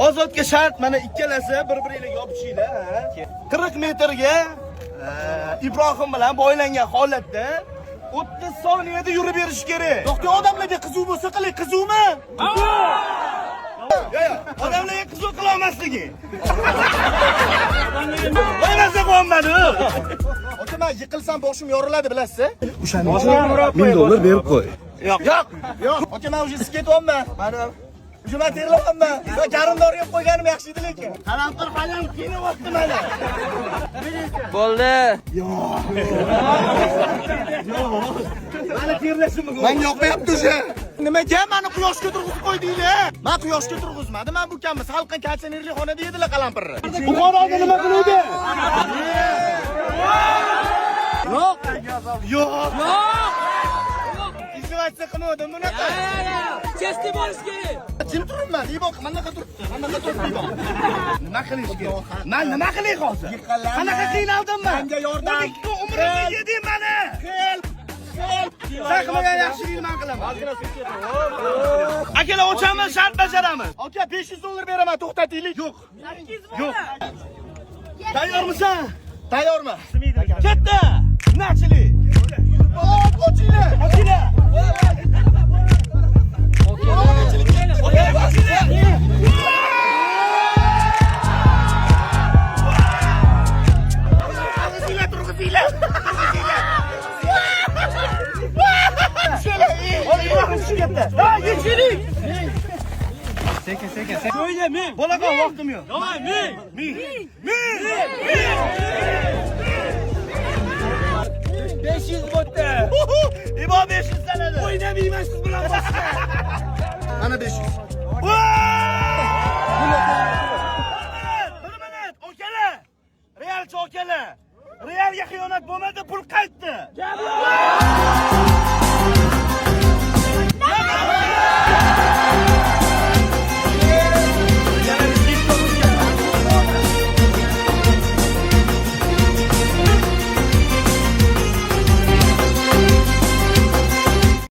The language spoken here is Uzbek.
Ozodga shart mana ikkalasi bir-biriga yopishinglar, ha. 40 metrga Ibrohim bilan boylangan holatda 30 soniyada yurib berish kerak. Yo'q, odamlarga qizuv bo'lsa qilay, qizuvmi? Yo'q, odamlarga qizuv qila olmasligi. Bo'lmasa bo'lmadi. Ota, men yiqilsam boshim yoriladi, bilasiz? O'shani $1000 berib qo'y. Yo'q. Ota, men o'sha ketyapman. Mana Juma terlayapman. Va garindor yeb qo'yganim yaxshi edi lekin. Qalampir ham qiynayapti mana. Bo'ldi. Yo'q. Mana terlashim mumkin. Men yoqmayapti o'sha. Nimaga meni quyoshga turg'izib qo'ydinglar? Men quyoshga turg'izmadim. Men bu kamni salqin konditsionerli xonada yedilar qalampirni. Buxoroda nima qiluvdi? Yo'q. Yo'q. Izolatsiya qilmadim bunaqa. Chesti bo'lish kerak. Jim turibman, Ibok, manaqa turibdi. Manaqa turibdi Ibok. Nima qilish kerak? Men nima qilay hozir? Qanaqa qiynaldim-man? Menga yordam. Umrimni yedim meni. Help. Sen qilmagan yaxshilikni men qilaman. Akalar, o'chamiz, shart bajaramiz. Aka, $500 beraman, to'xtataylik. Yo'q. Yo'q. Tayyormisan? Tayyorman. Katta. Nachilik. Ochinglar. Ochinglar. Sekin. Söyle mi? Bolagan vaqtim yo'q. Davay mi? Mi. 500 bo'tdi. İbo 500 sanadi. O'ynamayman siz bilan boshqa. Ana 500. Bir minut, okalar. Realchi okalar. Realga xiyonat bo'lmadi, pul qaytdi.